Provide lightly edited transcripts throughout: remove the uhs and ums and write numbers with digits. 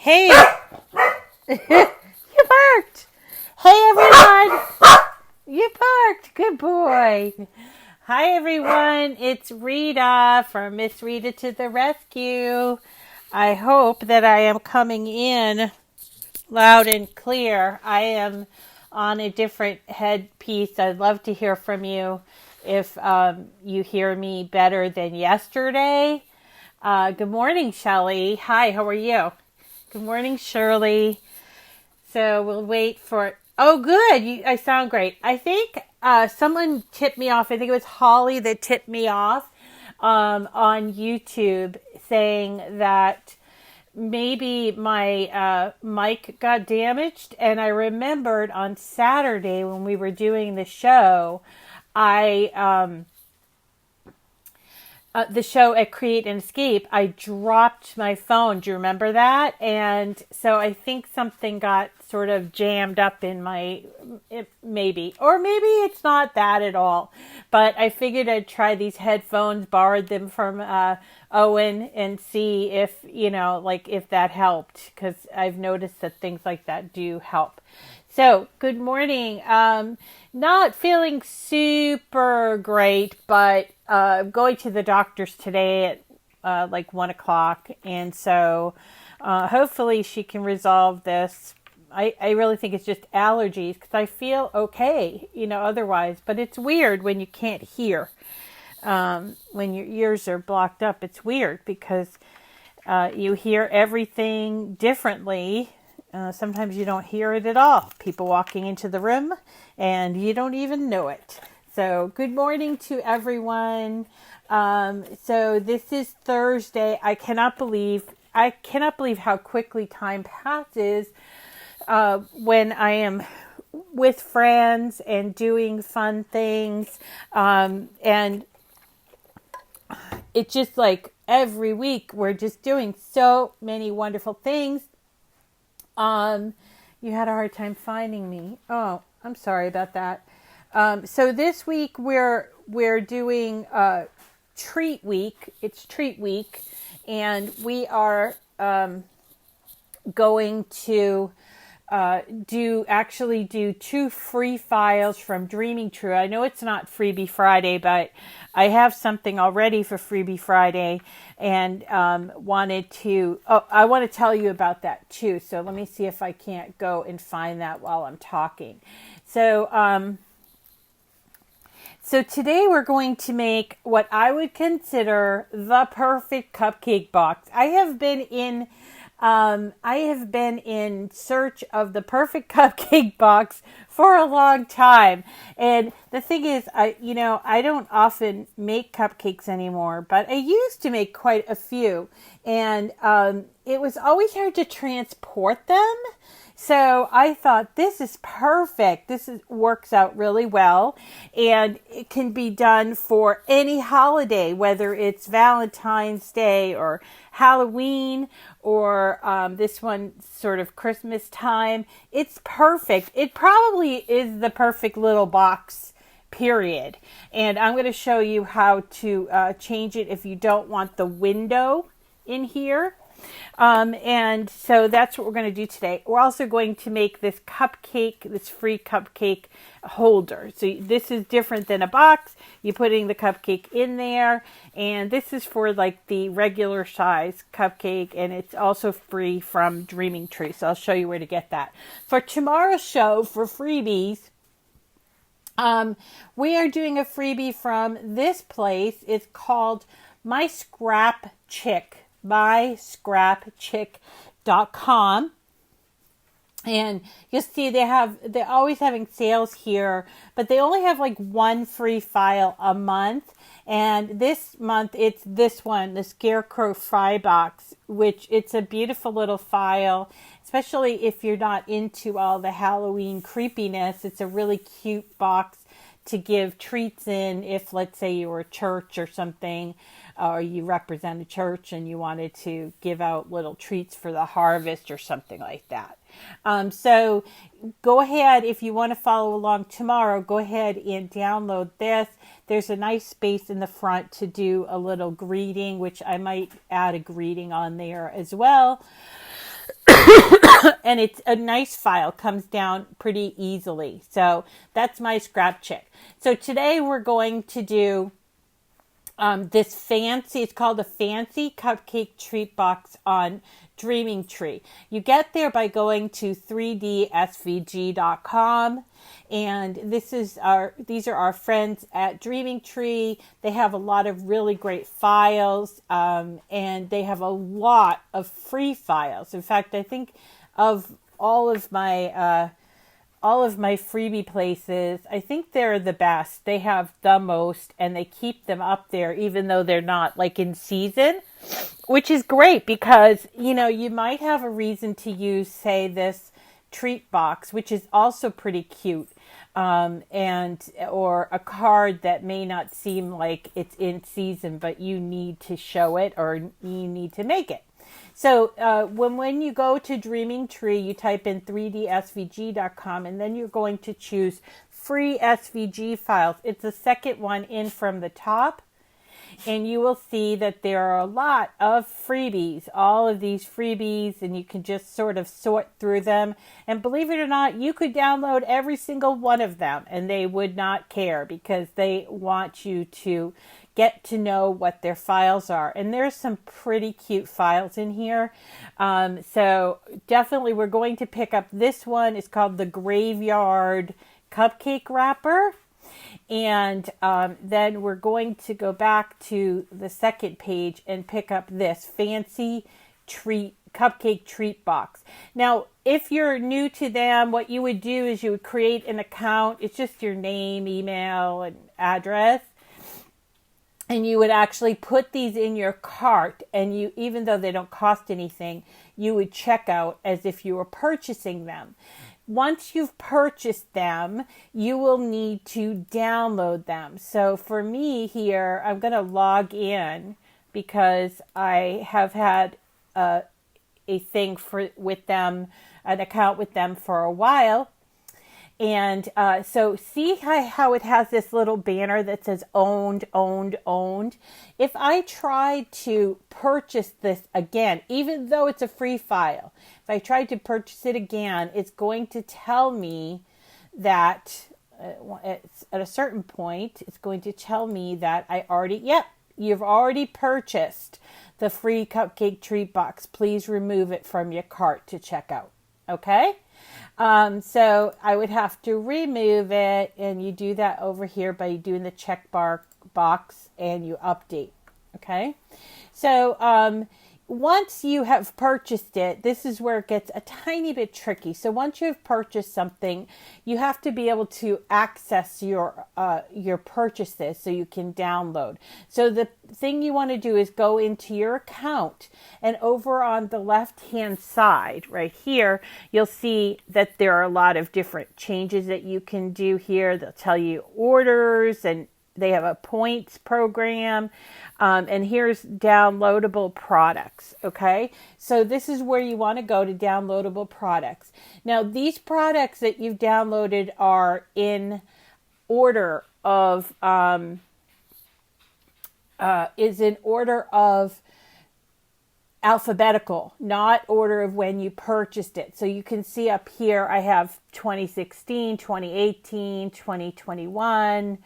Hey, you barked. Hey, everyone. You barked. Good boy. Hi, everyone. It's Rita from Miss Rita to the Rescue. I hope that I am coming in loud and clear. I am on a different headpiece. I'd love to hear from you if you hear me better than yesterday. Good morning, Shelley. Hi, how are you? Good morning, Shirley. So we'll wait for... Oh, good. I sound great. I think someone tipped me off. I think it was Holly that tipped me off on YouTube saying that maybe my mic got damaged. And I remembered on Saturday when we were doing the show, the show at Create and Escape, I dropped my phone. Do you remember that? And so I think something got sort of jammed up in maybe. Or maybe it's not that at all. But I figured I'd try these headphones, borrowed them from Owen, and see if, if that helped. Because I've noticed that things like that do help. So, good morning. Not feeling super great, but going to the doctor's today at 1 o'clock. And so hopefully she can resolve this. I really think it's just allergies because I feel okay, otherwise. But it's weird when you can't hear. When your ears are blocked up, it's weird because you hear everything differently. Sometimes you don't hear it at all. People walking into the room and you don't even know it. So good morning to everyone. So this is Thursday. I cannot believe how quickly time passes when I am with friends and doing fun things. And it's just like every week we're just doing so many wonderful things. You had a hard time finding me. Oh, I'm sorry about that. So this week we're doing treat week. It's treat week, and we are going to do 2 free files from Dreaming True. I know it's not Freebie Friday, but I have something already for Freebie Friday, and I want to tell you about that too. So let me see if I can't go and find that while I'm talking. So today we're going to make what I would consider the perfect cupcake box. I have been in search of the perfect cupcake box for a long time. And the thing is, I don't often make cupcakes anymore, but I used to make quite a few. And it was always hard to transport them. So I thought, this is perfect. Works out really well. And it can be done for any holiday, whether it's Valentine's Day or Halloween or this one sort of Christmas time. It's perfect. It probably is the perfect little box, period. And I'm going to show you how to change it if you don't want the window in here. And so that's what we're going to do today. We're also going to make this free cupcake holder. So this is different than a box. You're putting the cupcake in there, and this is for the regular size cupcake, and it's also free from Dreaming Tree. So I'll show you where to get that. For tomorrow's show, for freebies, we are doing a freebie from this place. It's called My Scrap Chick. MyScrapChick.com, and you'll see they're always having sales here, but they only have 1 free file a month. And this month it's this one, the Scarecrow Fry Box, which it's a beautiful little file, especially if you're not into all the Halloween creepiness. It's a really cute box to give treats in if, let's say, you were a church or something, or you represent a church and you wanted to give out little treats for the harvest or something like that. So go ahead, if you want to follow along tomorrow, go ahead and download this. There's a nice space in the front to do a little greeting, which I might add a greeting on there as well. And it's a nice file, comes down pretty easily. So that's my scrap chick. So today we're going to do this fancy, it's called a fancy cupcake treat box on Dreaming Tree. You get there by going to 3dsvg.com, and these are our friends at Dreaming Tree. They have a lot of really great files, and they have a lot of free files. In fact, I think of all of my freebie places, I think they're the best. They have the most, and they keep them up there even though they're not like in season, which is great because, you know, you might have a reason to use, say, this treat box, which is also pretty cute, or a card that may not seem like it's in season, but you need to show it or you need to make it. So when you go to Dreaming Tree, you type in 3dsvg.com, and then you're going to choose free SVG files. It's the second one in from the top, and you will see that there are a lot of freebies, all of these freebies, and you can just sort of sort through them. And believe it or not, you could download every single one of them, and they would not care because they want you to get to know what their files are. And there's some pretty cute files in here. So definitely we're going to pick up this one. It's called the Graveyard Cupcake Wrapper. And then we're going to go back to the second page and pick up this fancy cupcake treat box. Now, if you're new to them, what you would do is you would create an account. It's just your name, email, and address. And you would actually put these in your cart, and you, even though they don't cost anything, you would check out as if you were purchasing them. Once you've purchased them, you will need to download them. So for me here, I'm going to log in because I have had a thing with them, an account with them for a while. And so see how it has this little banner that says owned, owned, owned. If I tried to purchase this again, even though it's a free file, if I tried to purchase it again, it's going to tell me that at a certain point, it's going to tell me that you've already purchased the free cupcake treat box. Please remove it from your cart to check out. Okay? So I would have to remove it, and you do that over here by doing the check box and you update. Okay. So, once you have purchased it, this is where it gets a tiny bit tricky. So once you've purchased something, you have to be able to access your purchases so you can download. So the thing you want to do is go into your account, and over on the left-hand side right here, you'll see that there are a lot of different changes that you can do here. They'll tell you orders, and they have a points program, and here's downloadable products, okay? So this is where you want to go to downloadable products. Now, these products that you've downloaded are in order of, alphabetical, not order of when you purchased it. So you can see up here, I have 2016, 2018, 2021,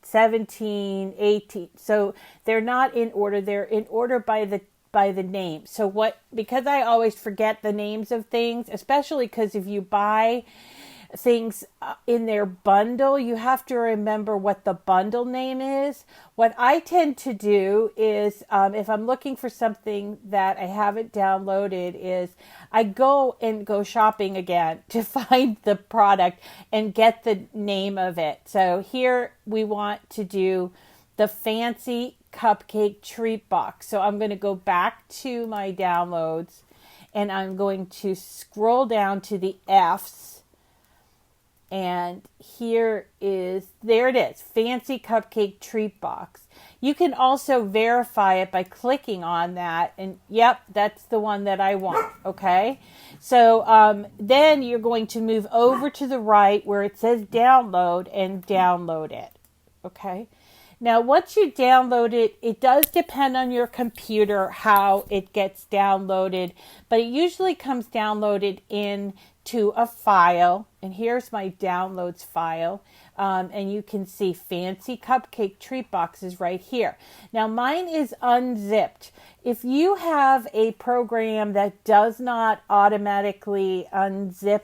17, 18. So they're not in order. They're in order by the name. So because I always forget the names of things, especially because if you buy things in their bundle, you have to remember what the bundle name is. What I tend to do is, if I'm looking for something that I haven't downloaded, is I go shopping again to find the product and get the name of it. So here we want to do the fancy cupcake treat box. So I'm going to go back to my downloads, and I'm going to scroll down to the F's. And there it is, fancy cupcake treat box. You can also verify it by clicking on that, and yep, that's the one that I want, okay? So then you're going to move over to the right where it says download and download it, okay? Now, once you download it, it does depend on your computer how it gets downloaded, but it usually comes downloaded into a file. And here's my downloads file. And you can see fancy cupcake treat boxes right here. Now, mine is unzipped. If you have a program that does not automatically unzip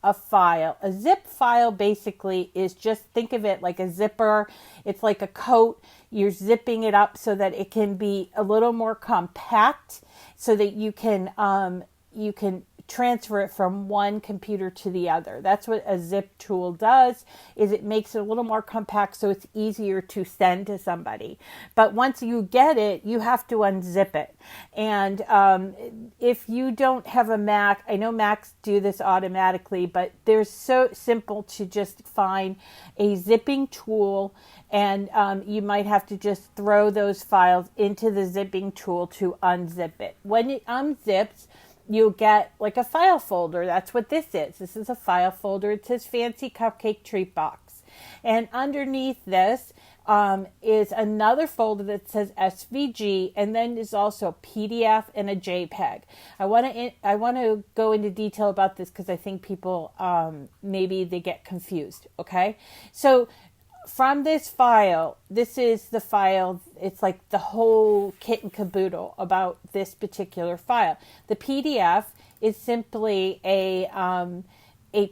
a zip file basically is, just think of it like a zipper. It's like a coat. You're zipping it up so that it can be a little more compact, so that you can transfer it from one computer to the other. That's what a zip tool does, is it makes it a little more compact so it's easier to send to somebody. But once you get it, you have to unzip it. And if you don't have a Mac, I know Macs do this automatically, but they're so simple to just find a zipping tool, and you might have to just throw those files into the zipping tool to unzip it. When it unzips, you'll get like a file folder. That's what this is. This is a file folder. It says Fancy Cupcake Treat Box. And underneath this is another folder that says SVG, and then there's also PDF and a JPEG. I want to go into detail about this because I think people maybe they get confused. Okay, so from this file, this is the file, it's like the whole kit and caboodle about this particular file. The PDF is simply a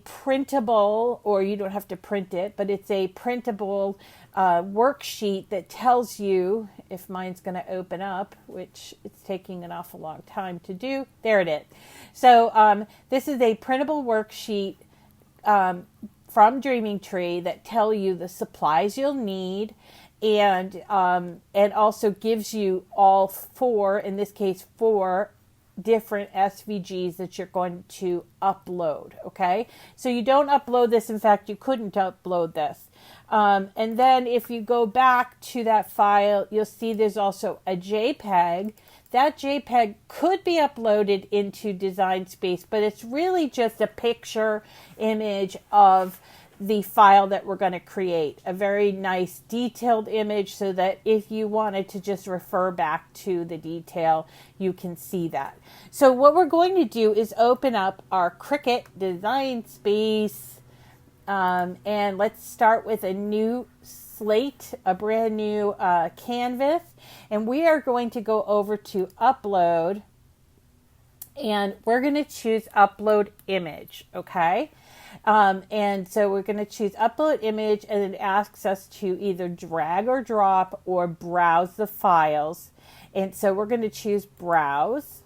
printable, or you don't have to print it, but it's a printable worksheet that tells you, if mine's going to open up, which it's taking an awful long time to do. There it is. So this is a printable worksheet from Dreaming Tree that tell you the supplies you'll need, and also gives you all four, in this case, 4 different SVGs that you're going to upload. Okay, so you don't upload this. In fact, you couldn't upload this. And then if you go back to that file, you'll see there's also a JPEG. That JPEG could be uploaded into Design Space, but it's really just a picture image of the file that we're going to create. A very nice detailed image, so that if you wanted to just refer back to the detail, you can see that. So what we're going to do is open up our Cricut Design Space, and let's start with a new slate, a brand new canvas, and we are going to go over to upload, and we're going to choose upload image. Okay, and so we're going to choose upload image, and it asks us to either drag or drop or browse the files, and so we're going to choose browse.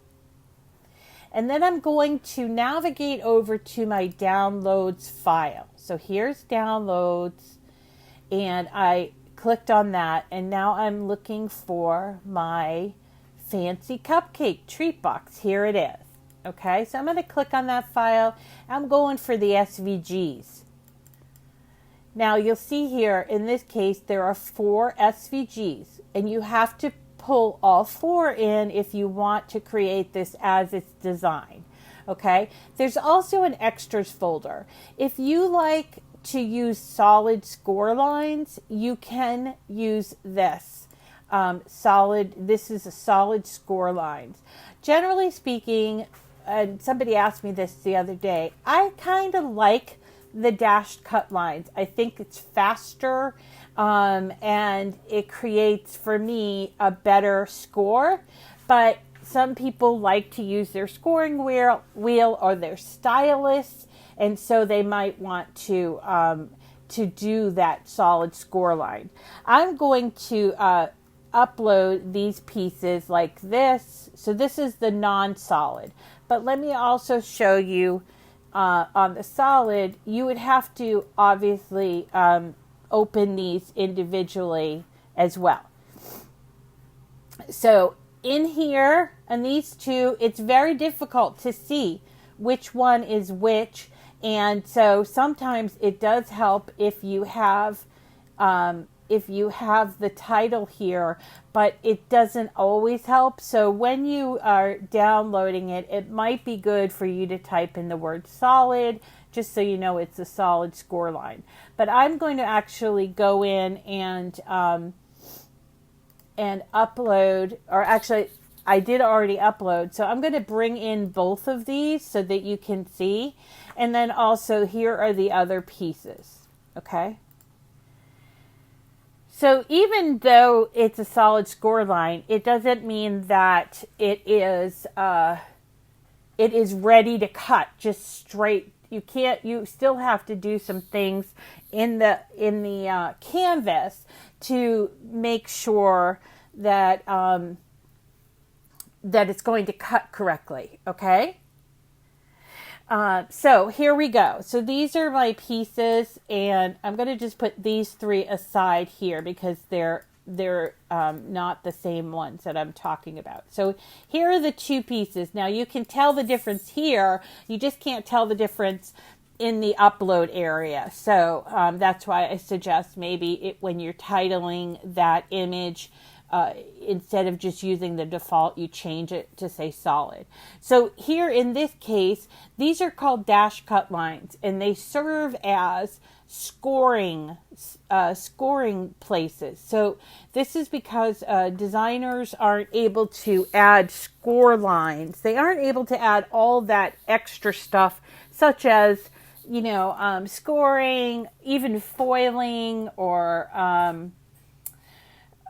And then I'm going to navigate over to my downloads file. So here's downloads, and I clicked on that, and now I'm looking for my Fancy Cupcake Treat Box. Here it is. Okay, so I'm going to click on that file. I'm going for the SVGs. Now you'll see here, in this case, there are 4 SVGs, and you have to pull all 4 in if you want to create this as its design. Okay, there's also an extras folder. If you like to use solid score lines, you can use this. This is a solid score lines. Generally speaking, and somebody asked me this the other day, I kind of like the dashed cut lines. I think it's faster, and it creates, for me, a better score. But some people like to use their scoring wheel or their stylus, and so they might want to do that solid score line. I'm going to upload these pieces like this. So this is the non-solid. But let me also show you on the solid, you would have to obviously open these individually as well. So in here, and these two, it's very difficult to see which one is which. And so sometimes it does help if you have the title here, but it doesn't always help. So when you are downloading it, it might be good for you to type in the word solid, just so you know it's a solid score line. But I'm going to actually go in and and upload, or actually I did already upload. So I'm going to bring in both of these so that you can see. And then also here are the other pieces. Okay. So even though it's a solid score line, it doesn't mean that it is ready to cut just straight. You can't, you still have to do some things in the canvas to make sure that that it's going to cut correctly. Okay. So here we go. So these are my pieces, and I'm going to just put these three aside here because they're not the same ones that I'm talking about. So here are the two pieces. Now you can tell the difference here. You just can't tell the difference in the upload area. So that's why I suggest maybe when you're titling that image, instead of just using the default, you change it to say solid. So here in this case, these are called dash cut lines, and they serve as scoring places. So this is because designers aren't able to add score lines. They aren't able to add all that extra stuff, such as, you know, scoring, even foiling, or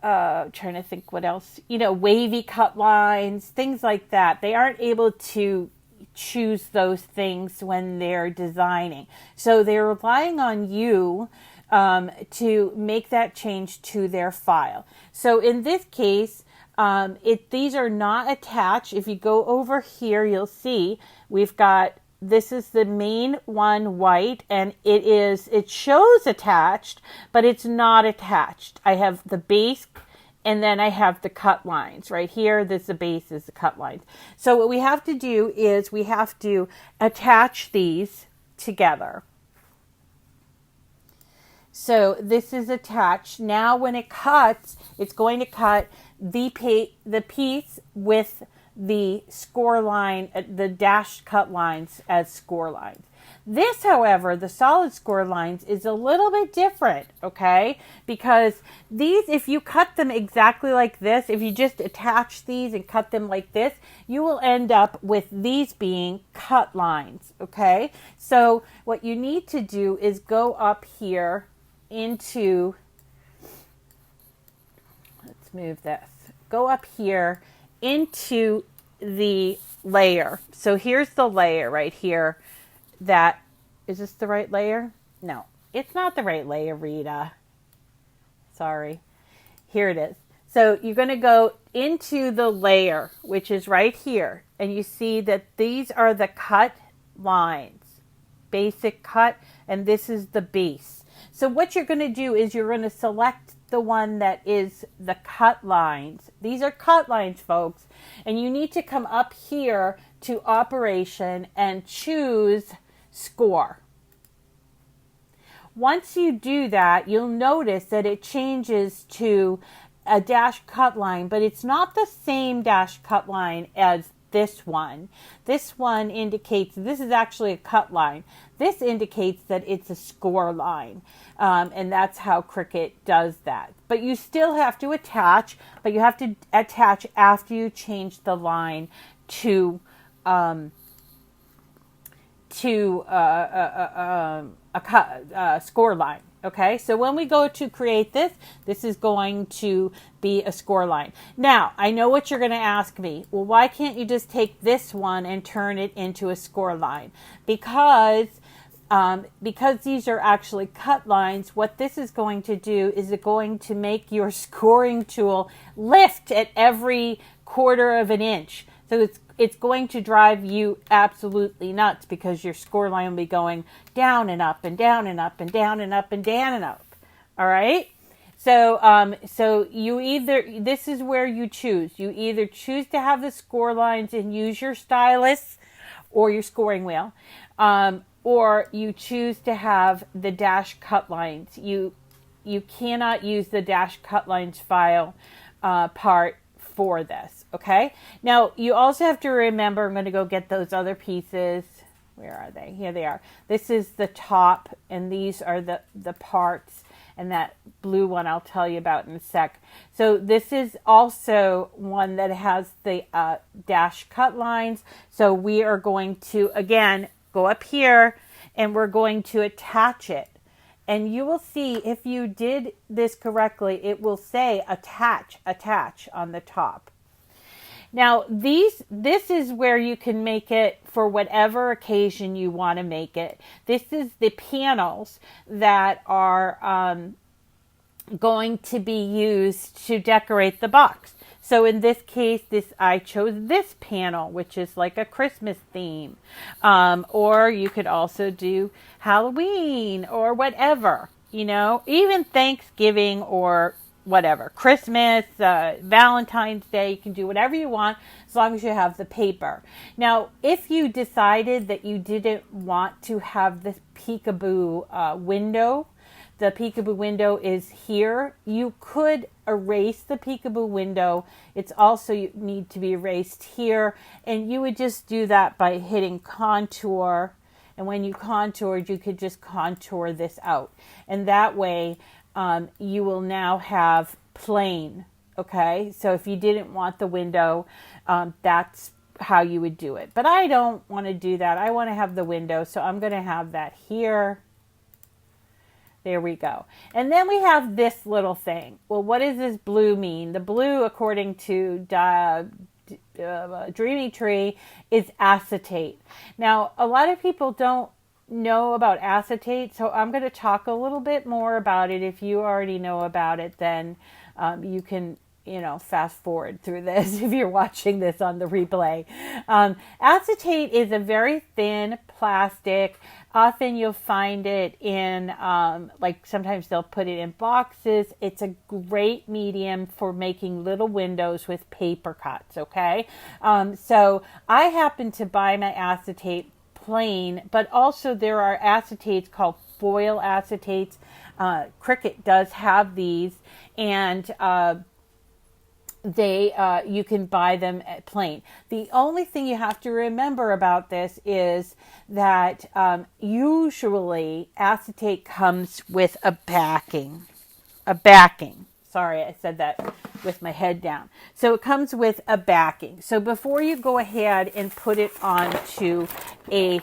trying to think what else, you know, wavy cut lines, things like that. They aren't able to choose those things when they're designing. So they're relying on you to make that change to their file. So in this case, these are not attached. If you go over here, you'll see we've got, this is the main one, white, and it shows attached, but it's not attached. I have the base, and then I have the cut lines right here. This, the base is the cut lines. So what we have to do is we have to attach these together. So this is attached. Now when it cuts, it's going to cut the piece with the score line, the dashed cut lines as score lines. This, however, the solid score lines is a little bit different, okay? Because these, if you cut them exactly like this, if you just attach these and cut them like this, you will end up with these being cut lines, okay? So what you need to do is go up here into, let's move this, go up here into the layer. So here's the layer right here. That, is this the right layer? No, it's not the right layer, Rita. Sorry. Here it is. So you're going to go into the layer, which is right here. And you see that these are the cut lines. Basic cut, and this is the base. So what you're going to do is you're going to select the one that is the cut lines. These are cut lines, folks. And you need to come up here to operation and choose score. Once you do that, you'll notice that it changes to a dash cut line, but it's not the same dash cut line as this one. This one indicates, this is actually a cut line. This indicates that it's a score line. And that's how Cricut does that. But you still have to attach, but you have to attach after you change the line to a score line. Okay, so when we go to create this, this is going to be a score line. Now, I know what you're going to ask me. Well, why can't you just take this one and turn it into a score line? Because these are actually cut lines, what this is going to do is it's going to make your scoring tool lift at every quarter of an inch. So it's going to drive you absolutely nuts because your score line will be going down and up and down and up and down and up and down and up. All right. So, so you either, this is where you choose. You either choose to have the score lines and use your stylus or your scoring wheel, or you choose to have the dash cut lines. You cannot use the dash cut lines file part for this, okay? Now, you also have to remember, I'm going to go get those other pieces. Where are they? Here they are. This is the top, and these are the parts. And that blue one I'll tell you about in a sec. So this is also one that has the dash cut lines. So we are going to, again, go up here and we're going to attach it. And you will see if you did this correctly, it will say attach on the top. Now, this is where you can make it for whatever occasion you want to make it. This is the panels that are going to be used to decorate the box. So in this case, I chose this panel, which is like a Christmas theme. Or you could also do Halloween or whatever, even Thanksgiving or whatever, Christmas, Valentine's Day, you can do whatever you want as long as you have the paper. Now, if you decided that you didn't want to have this peekaboo window, the peekaboo window is here. You could erase the peekaboo window. It's also need to be erased here. And you would just do that by hitting contour. And when you contoured, you could just contour this out. And that way, you will now have plain, okay? So if you didn't want the window, that's how you would do it. But I don't want to do that. I want to have the window, so I'm going to have that here. There we go. And then we have this little thing. Well, what does this blue mean? The blue, according to Dreamy Tree, is acetate. Now, a lot of people don't know about acetate, so I'm going to talk a little bit more about it. If you already know about it, then you can fast forward through this if you're watching this on the replay. Acetate is a very thin plastic. Often you'll find it in, sometimes they'll put it in boxes. It's a great medium for making little windows with paper cuts, okay? So I happen to buy my acetate plain, but also there are acetates called foil acetates. Cricut does have these, and you can buy them at plain. The only thing you have to remember about this is that usually acetate comes with a backing. Sorry, I said that with my head down. So it comes with a backing. So before you go ahead and put it onto a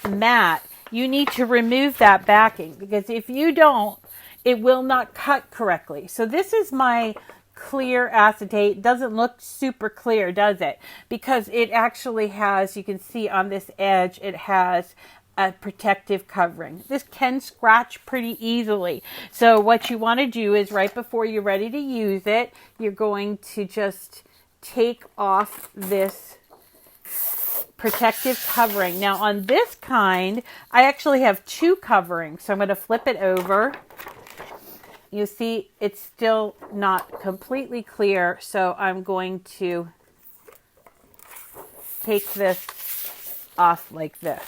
mat, you need to remove that backing, because if you don't, it will not cut correctly. So this is my clear acetate. It doesn't look super clear, does it? Because it actually has, you can see on this edge, it has a protective covering. This can scratch pretty easily. So what you want to do is right before you're ready to use it, you're going to just take off this protective covering. Now on this kind, I actually have two coverings. So I'm going to flip it over. You see, it's still not completely clear. So I'm going to take this off like this.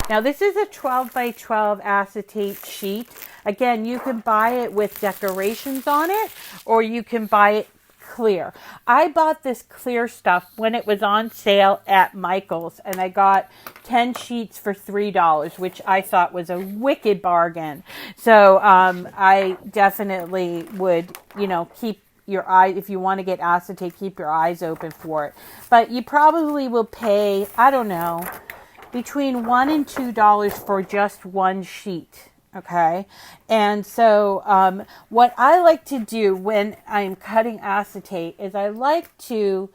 Now this is a 12 by 12 acetate sheet. Again, you can buy it with decorations on it, or you can buy it clear. I bought this clear stuff when it was on sale at Michael's, and I got 10 sheets for $3, which I thought was a wicked bargain. So I definitely would, keep your eye, if you want to get acetate, keep your eyes open for it. But you probably will pay, I don't know, between $1 and $2 for just one sheet. Okay. And so, what I like to do when I'm cutting acetate is I like to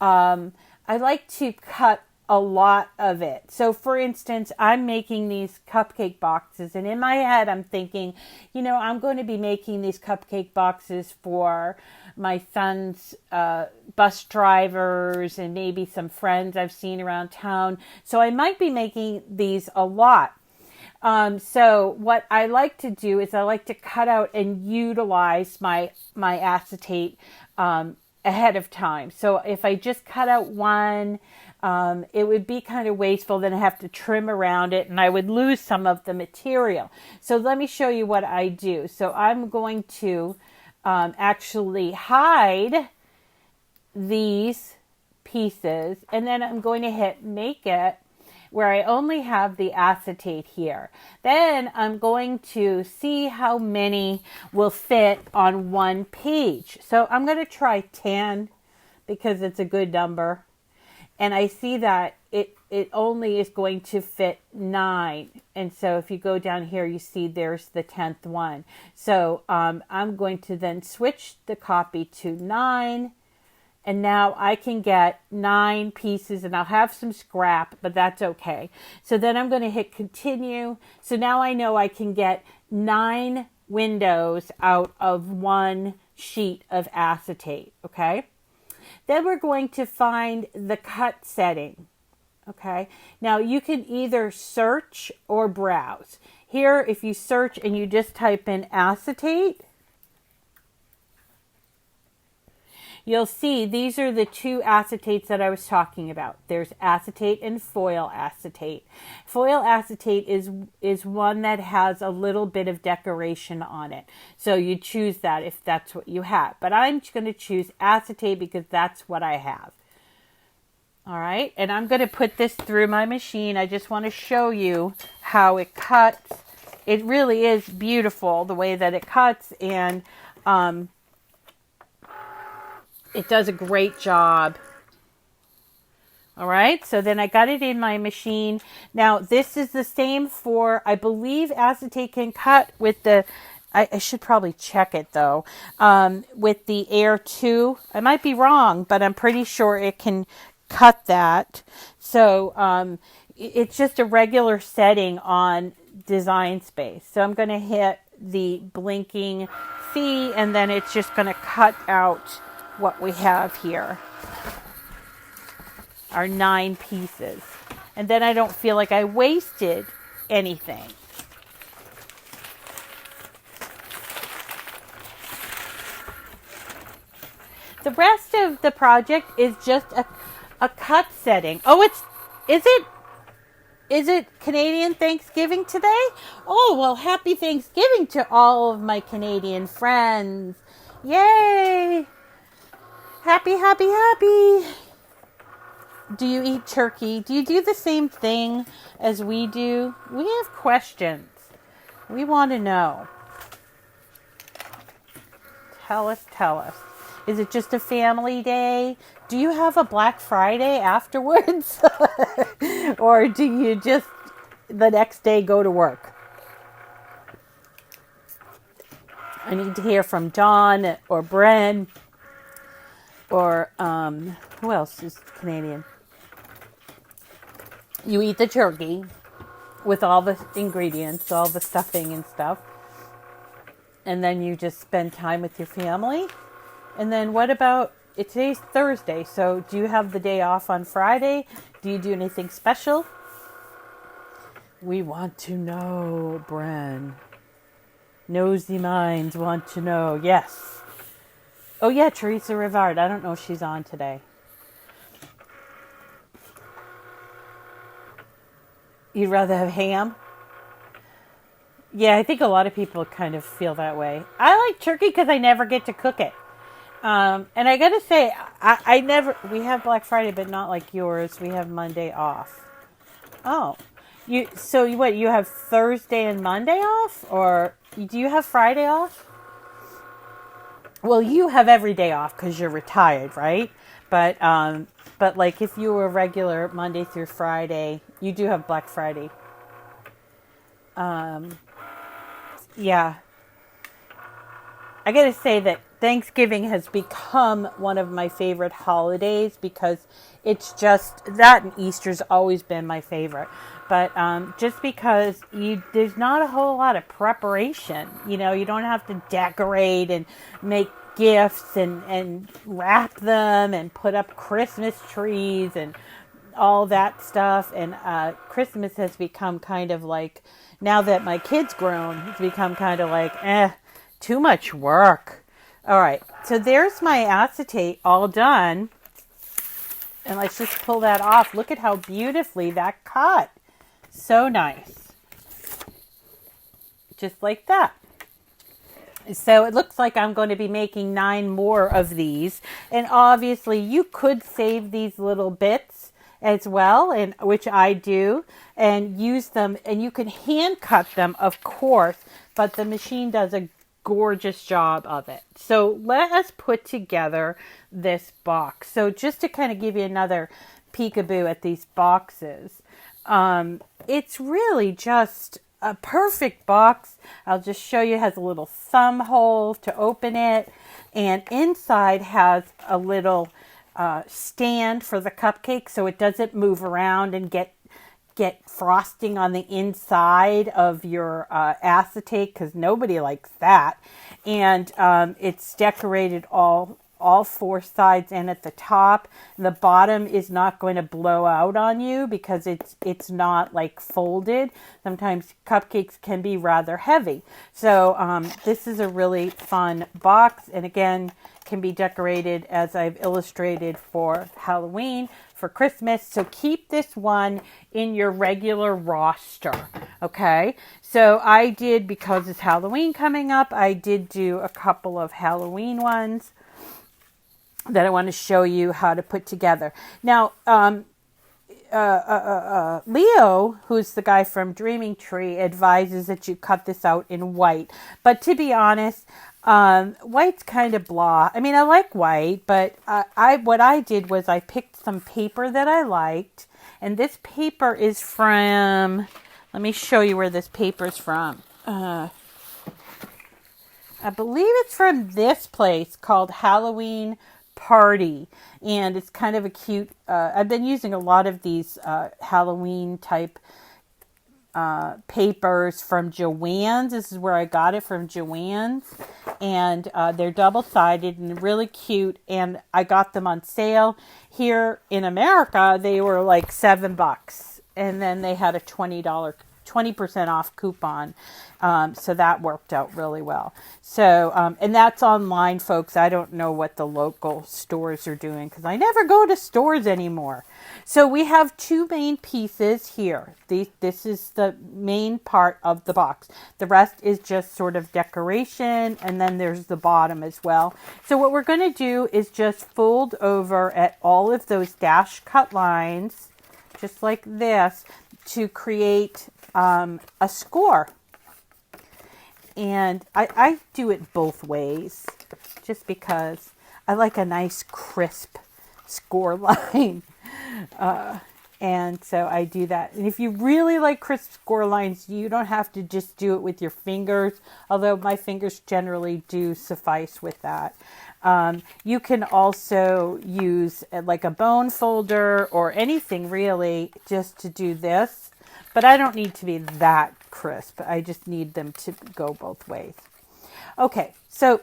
cut a lot of it. So for instance, I'm making these cupcake boxes, and in my head, I'm thinking, I'm going to be making these cupcake boxes for my son's bus drivers and maybe some friends I've seen around town. So I might be making these a lot. So what I like to do is I like to cut out and utilize my acetate ahead of time. So if I just cut out one, it would be kind of wasteful. Then I have to trim around it, and I would lose some of the material. So let me show you what I do. So I'm going to actually hide these pieces, and then I'm going to hit make it. where I only have the acetate here. Then I'm going to see how many will fit on one page. So I'm going to try 10 because it's a good number. And I see that it only is going to fit 9. And so if you go down here, you see there's the 10th one. So I'm going to then switch the copy to 9. And now I can get 9 pieces, and I'll have some scrap, but that's okay. So then I'm going to hit continue. So now I know I can get 9 windows out of one sheet of acetate, okay? Then we're going to find the cut setting, okay? Now you can either search or browse. Here, if you search and you just type in acetate, you'll see these are the 2 acetates that I was talking about. There's acetate and foil acetate. Foil acetate is one that has a little bit of decoration on it. So you choose that if that's what you have. But I'm going to choose acetate because that's what I have. All right, and I'm going to put this through my machine. I just want to show you how it cuts. It really is beautiful the way that it cuts, and it does a great job. All right, so then I got it in my machine. Now, this is the same for, I believe acetate can cut with the, I should probably check it though, with the Air 2. I might be wrong, but I'm pretty sure it can cut that. So it's just a regular setting on Design Space. So I'm going to hit the blinking C, and then it's just going to cut out what we have here, our 9 pieces. And then I don't feel like I wasted anything. The rest of the project is just a cut setting. Oh, is it Canadian Thanksgiving today? Oh, well, happy Thanksgiving to all of my Canadian friends. Yay! Happy, happy, happy. Do you eat turkey? Do you do the same thing as we do? We have questions. We want to know. Tell us, tell us. Is it just a family day? Do you have a Black Friday afterwards? Or do you just the next day go to work? I need to hear from Dawn or Bren. Or, who else is Canadian? You eat the turkey with all the ingredients, all the stuffing and stuff. And then you just spend time with your family. And then what about, today's Thursday, so do you have the day off on Friday? Do you do anything special? We want to know, Bren. Nosy minds want to know, yes. Oh, yeah, Teresa Rivard. I don't know if she's on today. You'd rather have ham? Yeah, I think a lot of people kind of feel that way. I like turkey because I never get to cook it. And I got to say, I never, we have Black Friday, but not like yours. We have Monday off. Oh, you have Thursday and Monday off? Or do you have Friday off? Well, you have every day off because you're retired, right? But like if you were regular Monday through Friday, you do have Black Friday. Yeah. I gotta say that Thanksgiving has become one of my favorite holidays because it's just that, and Easter's always been my favorite. But just because there's not a whole lot of preparation, you don't have to decorate and make gifts and wrap them and put up Christmas trees and all that stuff. And Christmas has become kind of like, now that my kid's grown, it's become kind of like, too much work. All right, so there's my acetate all done. And let's just pull that off. Look at how beautifully that cut. So nice. Just like that. So it looks like I'm going to be making 9 more of these. And obviously you could save these little bits as well, and which I do, and use them, and you can hand cut them, of course, but the machine does a gorgeous job of it. So let us put together this box. So just to kind of give you another peekaboo at these boxes, it's really just a perfect box. I'll just show you. It has a little thumb hole to open it, and inside has a little stand for the cupcake so it doesn't move around and get frosting on the inside of your acetate, because nobody likes that. And it's decorated all four sides and at the top. The bottom is not going to blow out on you because it's not like folded. Sometimes cupcakes can be rather heavy. So this is a really fun box, and again, can be decorated as I've illustrated for Halloween, for Christmas. So keep this one in your regular roster. Okay. So I did, because it's Halloween coming up, I did do a couple of Halloween ones that I want to show you how to put together. Now, Leo, who's the guy from Dreaming Tree, advises that you cut this out in white. But to be honest, white's kind of blah. I mean, I like white, but what I did was I picked some paper that I liked, and this paper is from, let me show you where this paper is from. I believe it's from this place called Halloween Party, and it's kind of a cute, I've been using a lot of these Halloween type papers from Joann's. This is where I got it, from Joann's, and they're double-sided and really cute, and I got them on sale. Here in America, they were like $7, and then they had a $20% off coupon, so that worked out really well. So, and that's online, folks. I don't know what the local stores are doing because I never go to stores anymore. So we have two main pieces here. This is the main part of the box. The rest is just sort of decoration, and then there's the bottom as well. So what we're going to do is just fold over at all of those dash cut lines, just like this, to create a score. And I do it both ways just because I like a nice crisp score line. And so I do that. And if you really like crisp score lines, you don't have to just do it with your fingers, although my fingers generally do suffice with that. You can also use like a bone folder or anything really just to do this. But I don't need to be that crisp. I just need them to go both ways. Okay, so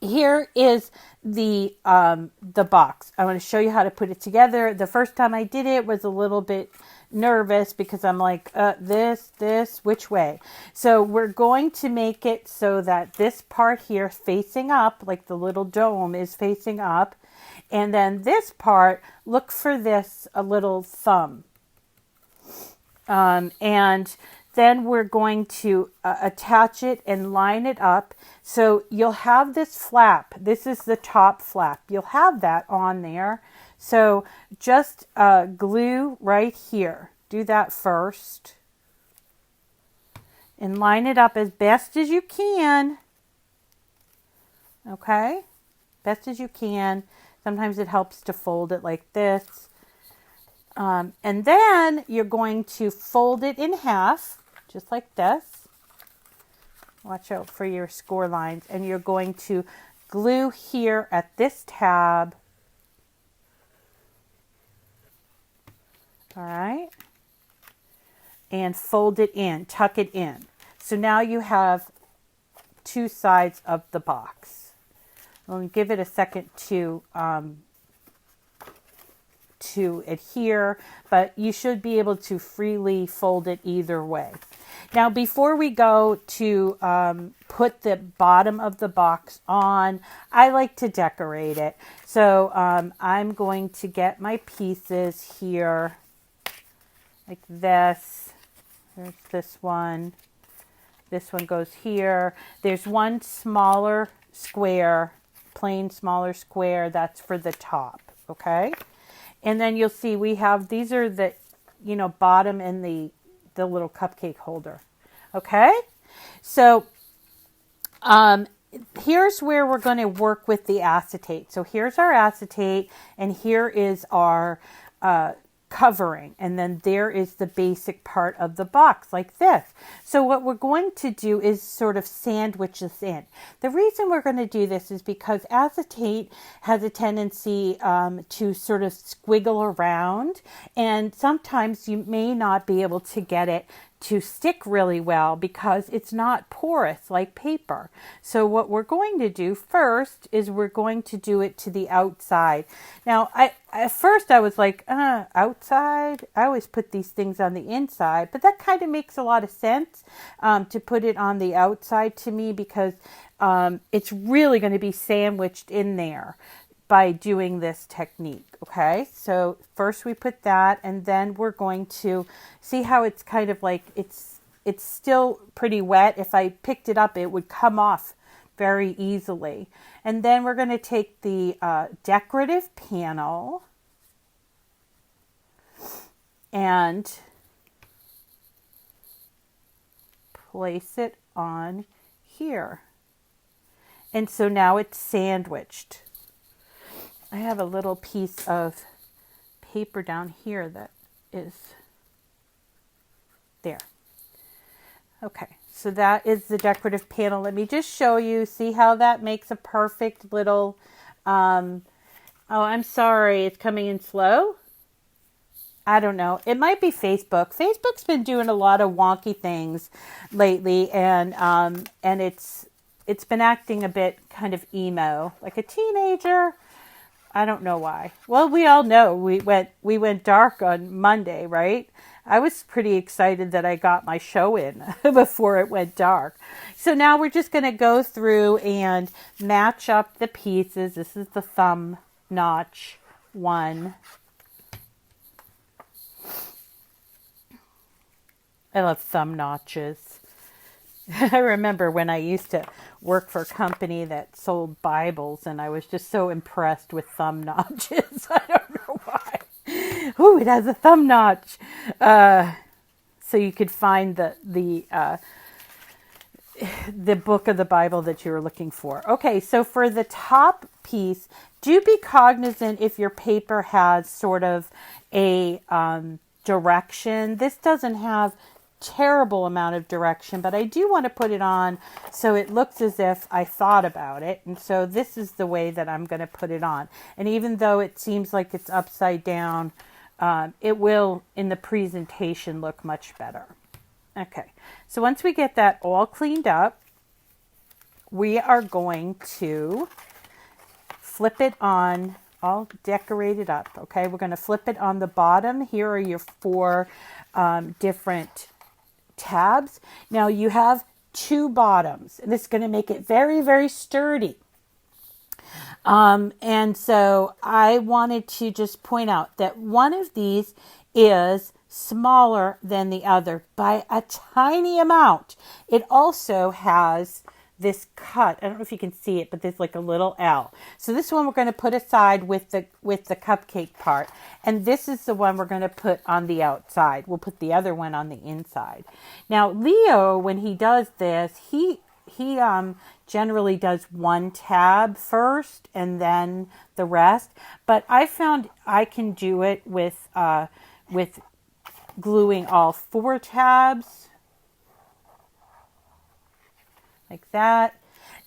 here is the box. I want to show you how to put it together. The first time I did it was a little bit nervous because I'm like, which way? So we're going to make it so that this part here facing up, like the little dome is facing up. And then this part, look for this, a little thumb. And then we're going to attach it and line it up. So you'll have this flap. This is the top flap. You'll have that on there. So just glue right here. Do that first. And line it up as best as you can. Okay? Best as you can. Sometimes it helps to fold it like this. And then you're going to fold it in half, just like this. Watch out for your score lines. And you're going to glue here at this tab. All right. And fold it in, tuck it in. So now you have two sides of the box. Let me give it a second to adhere, but you should be able to freely fold it either way. Now, before we go to put the bottom of the box on, I like to decorate it. So I'm going to get my pieces here like this. There's this one. This one goes here. There's one smaller square, plain smaller square. That's for the top, okay? And then you'll see we have, these are the, bottom and the little cupcake holder. Okay. So, here's where we're going to work with the acetate. So here's our acetate, and here is our covering, and then there is the basic part of the box like this. So what we're going to do is sort of sandwich this in. The reason we're going to do this is because acetate has a tendency to sort of squiggle around, and sometimes you may not be able to get it to stick really well because it's not porous like paper. So what we're going to do first is we're going to do it to the outside. Now, at first I was like, outside? I always put these things on the inside, but that kind of makes a lot of sense to put it on the outside to me, because it's really going to be sandwiched in there by doing this technique. Okay, so first we put that, and then we're going to see how it's kind of like, it's still pretty wet. If I picked it up, it would come off very easily. And then we're going to take the decorative panel and place it on here. And so now it's sandwiched. I have a little piece of paper down here that is there. Okay, so that is the decorative panel. Let me just show you, see how that makes a perfect little, oh, I'm sorry, it's coming in slow. I don't know. It might be Facebook. Facebook's been doing a lot of wonky things lately, and it's been acting a bit kind of emo, like a teenager. I don't know why. Well, we all know we went dark on Monday, right? I was pretty excited that I got my show in before it went dark. So now we're just going to go through and match up the pieces. This is the thumb notch one. I love thumb notches. I remember when I used to work for a company that sold Bibles, and I was just so impressed with thumb notches. I don't know why. Ooh, it has a thumb notch. So you could find the book of the Bible that you were looking for. Okay, so for the top piece, do be cognizant if your paper has sort of a direction. This doesn't have terrible amount of direction, but I do want to put it on so it looks as if I thought about it. And so this is the way that I'm going to put it on. And even though it seems like it's upside down, it will in the presentation look much better. Okay, so once we get that all cleaned up, we are going to flip it on, all decorated up. Okay, we're going to flip it on the bottom. Here are your 4 different tabs. Now you have 2 bottoms, and this is going to make it very, very sturdy. And so I wanted to just point out that one of these is smaller than the other by a tiny amount. It also has this cut. I don't know if you can see it, but there's like a little L. So this one we're going to put aside with the cupcake part. And this is the one we're going to put on the outside. We'll put the other one on the inside. Now, Leo, when he does this, he generally does 1 tab first and then the rest. But I found I can do it with gluing all 4 tabs. Like that,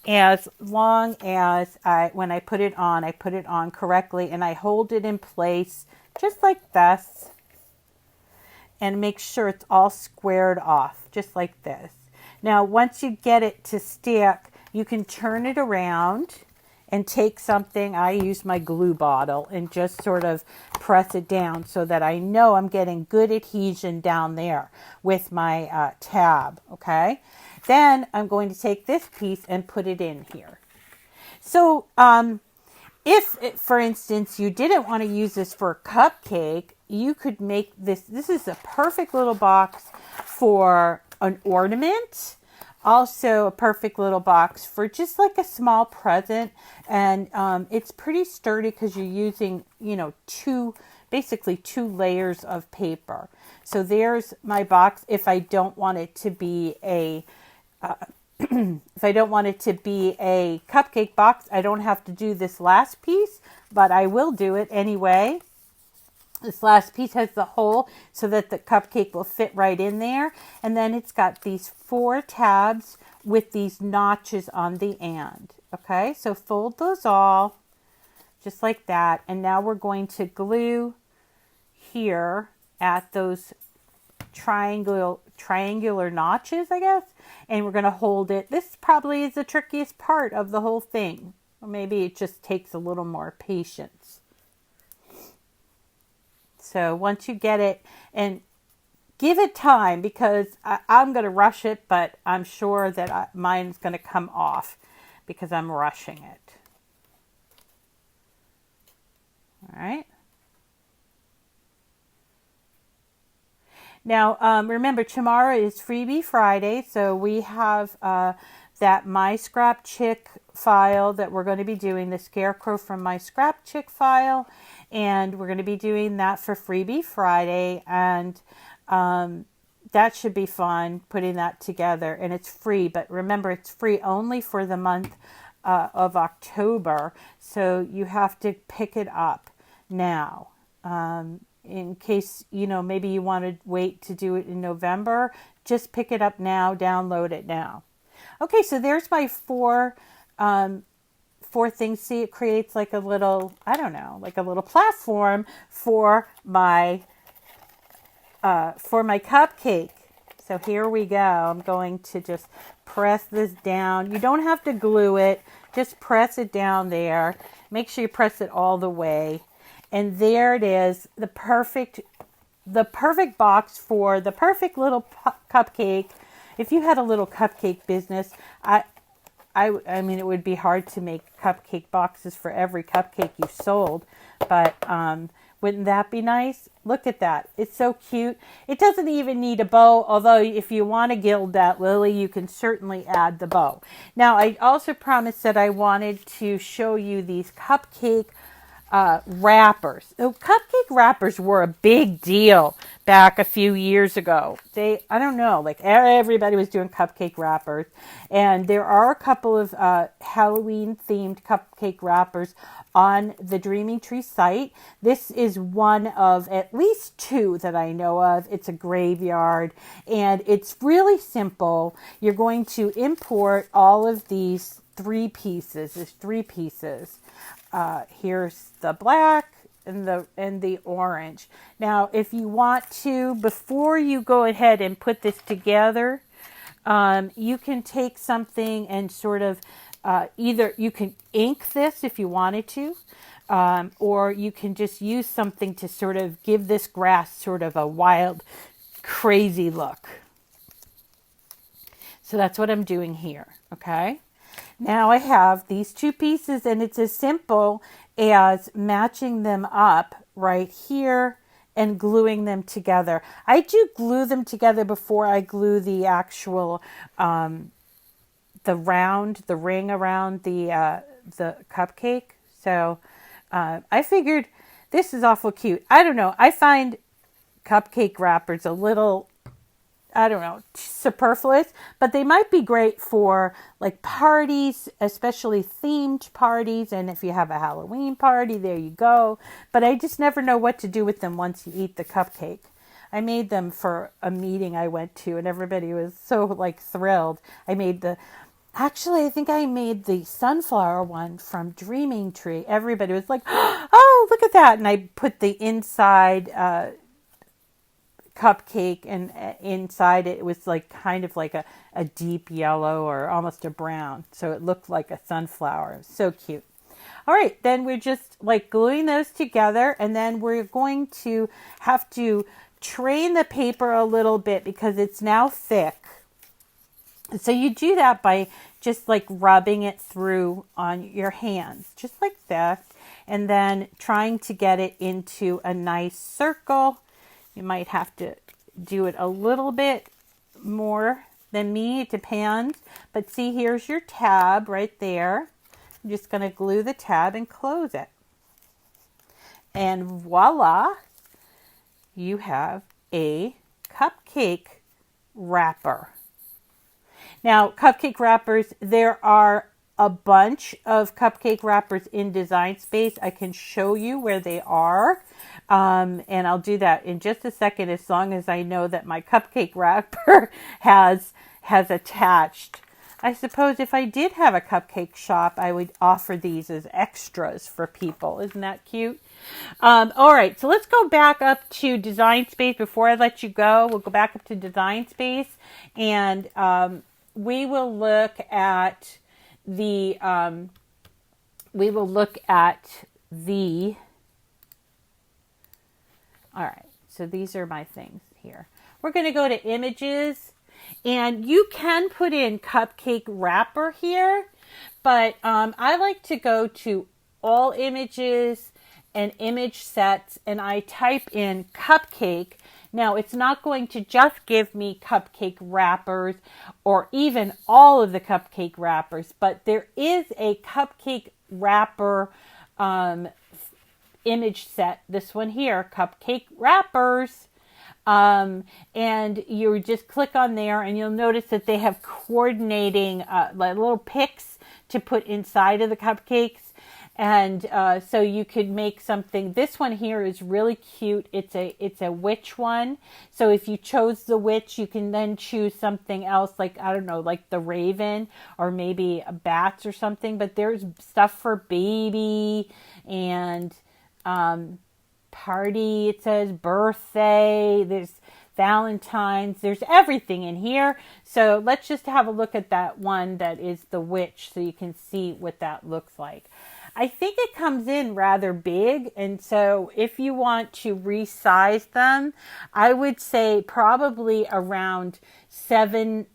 as long as when I put it on correctly, and I hold it in place just like this, and make sure it's all squared off, just like this. Now, once you get it to stick, you can turn it around and take something. I use my glue bottle and just sort of press it down so that I know I'm getting good adhesion down there with my tab, okay? Then I'm going to take this piece and put it in here. So if, for instance, you didn't want to use this for a cupcake, you could make this. This is a perfect little box for an ornament. Also a perfect little box for just like a small present. And it's pretty sturdy because you're using, 2 basically 2 layers of paper. So there's my box. If I don't want it to be a if I don't want it to be a cupcake box, I don't have to do this last piece, but I will do it anyway. This last piece has the hole so that the cupcake will fit right in there. And then it's got these 4 tabs with these notches on the end. Okay, so fold those all just like that. And now we're going to glue here at those triangular notches, I guess. And we're going to hold it. This probably is the trickiest part of the whole thing. Or maybe it just takes a little more patience. So once you get it, and give it time, because I'm going to rush it, but I'm sure that mine's going to come off because I'm rushing it. All right. Now, remember, tomorrow is Freebie Friday, so we have that My Scrap Chick file that we're going to be doing, the Scarecrow from My Scrap Chick file, and we're going to be doing that for Freebie Friday, and that should be fun, putting that together, and it's free, but remember, it's free only for the month of October, so you have to pick it up now. In case, maybe you want to wait to do it in November, just pick it up now, download it now. Okay, so there's my 4 things. See, it creates like a little, I don't know, like a little platform for my cupcake. So here we go. I'm going to just press this down. You don't have to glue it. Just press it down there. Make sure you press it all the way. And there it is, the perfect box for the perfect little cupcake. If you had a little cupcake business, I mean, it would be hard to make cupcake boxes for every cupcake you sold, but wouldn't that be nice? Look at that. It's so cute. It doesn't even need a bow, although if you want to gild that lily, you can certainly add the bow. Now, I also promised that I wanted to show you these cupcake wrappers. So cupcake wrappers were a big deal back a few years ago. I don't know, like everybody was doing cupcake wrappers. And there are a couple of Halloween themed cupcake wrappers on the Dreaming Tree site. This is one of at least 2 that I know of. It's a graveyard and it's really simple. You're going to import all of these 3 pieces. There's 3 pieces. Here's the black and the orange. Now, if you want to, before you go ahead and put this together, you can take something and sort of either you can ink this if you wanted to, or you can just use something to sort of give this grass sort of a wild, crazy look. So that's what I'm doing here, okay? Now I have these 2 pieces, and it's as simple as matching them up right here and gluing them together. I do glue them together before I glue the actual, the ring around the cupcake. So I figured this is awful cute. I don't know. I find cupcake wrappers a little, I don't know, superfluous, but they might be great for like parties, especially themed parties. And if you have a Halloween party, there you go. But I just never know what to do with them once you eat the cupcake. I made them for a meeting I went to and everybody was so like thrilled. I think I made the sunflower one from Dreaming Tree. Everybody was like, oh, look at that. And I put the inside, cupcake, and inside it was like kind of like a deep yellow or almost a brown, so it looked like a sunflower. So cute. All right, then we're just like gluing those together, and then we're going to have to train the paper a little bit because it's now thick. So you do that by just like rubbing it through on your hands, just like this, and then trying to get it into a nice circle. You might have to do it a little bit more than me, it depends. But see, here's your tab right there. I'm just going to glue the tab and close it. And voila, you have a cupcake wrapper. Now, cupcake wrappers, there are a bunch of cupcake wrappers in Design Space. I can show you where they are. And I'll do that in just a second, as long as I know that my cupcake wrapper has attached. I suppose if I did have a cupcake shop, I would offer these as extras for people. Isn't that cute? All right, so let's go back up to Design Space. Before I let you go, we'll go back up to Design Space, and we will look at the all right, so these are my things here. We're going to go to Images, and you can put in cupcake wrapper here, but I like to go to All Images and Image Sets, and I type in cupcake. Now, it's not going to just give me cupcake wrappers or even all of the cupcake wrappers, but there is a cupcake wrapper image set. This one here, cupcake wrappers. And you just click on there, and you'll notice that they have coordinating like little picks to put inside of the cupcakes. And so you could make something. This one here is really cute. It's a witch one. So if you chose the witch, you can then choose something else, like, I don't know, like the raven or maybe a bats or something. But there's stuff for baby and party. It says birthday. There's Valentine's. There's everything in here. So let's just have a look at that one that is the witch, so you can see what that looks like. I think it comes in rather big, and so if you want to resize them, I would say probably around 7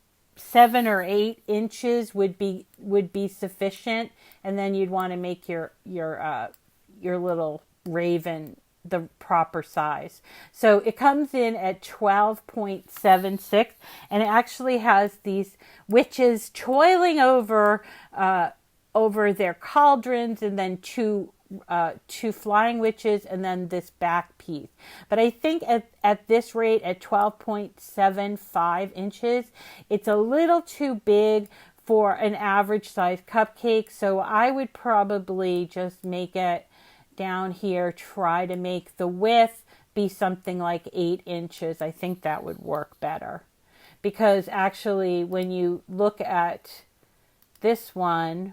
or 8 inches would be sufficient, and then you'd want to make your little raven the proper size. So it comes in at 12.76, and it actually has these witches toiling over their cauldrons, and then two flying witches, and then this back piece. But I think at this rate, at 12.75 inches, it's a little too big for an average size cupcake. So I would probably just make it down here, try to make the width be something like 8 inches. I think that would work better, because actually when you look at this one,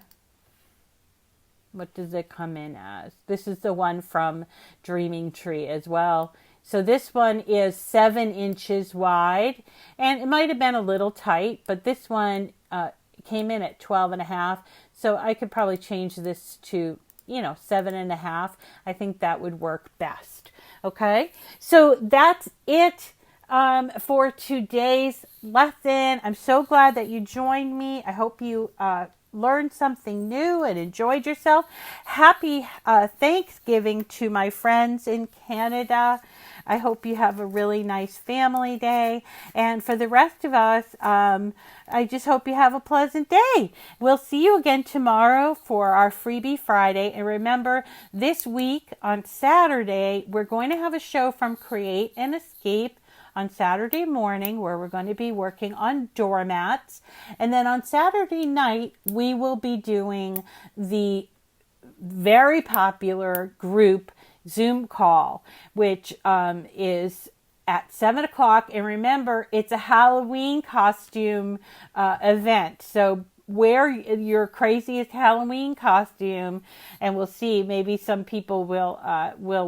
what does it come in as? This is the one from Dreaming Tree as well. So this one is 7 inches wide, and it might have been a little tight, but this one came in at 12.5. So I could probably change this to 7.5. I think that would work best. Okay, so that's it for today's lesson. I'm so glad that you joined me. I hope you learned something new and enjoyed yourself. Happy Thanksgiving to my friends in Canada. I hope you have a really nice family day. And for the rest of us, I just hope you have a pleasant day. We'll see you again tomorrow for our Freebie Friday. And remember, this week on Saturday, we're going to have a show from Create and Escape on Saturday morning, where we're going to be working on doormats. And then on Saturday night, we will be doing the very popular group Zoom call, which is at 7 o'clock. And remember, it's a Halloween costume event. So wear your craziest Halloween costume, and we'll see. Maybe some people will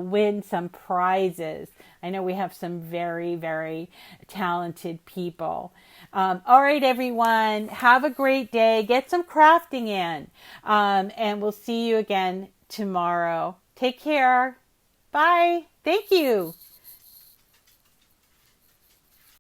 win some prizes. I know we have some very, very talented people. All right, everyone. Have a great day. Get some crafting in. And we'll see you again tomorrow. Take care. Bye. Thank you.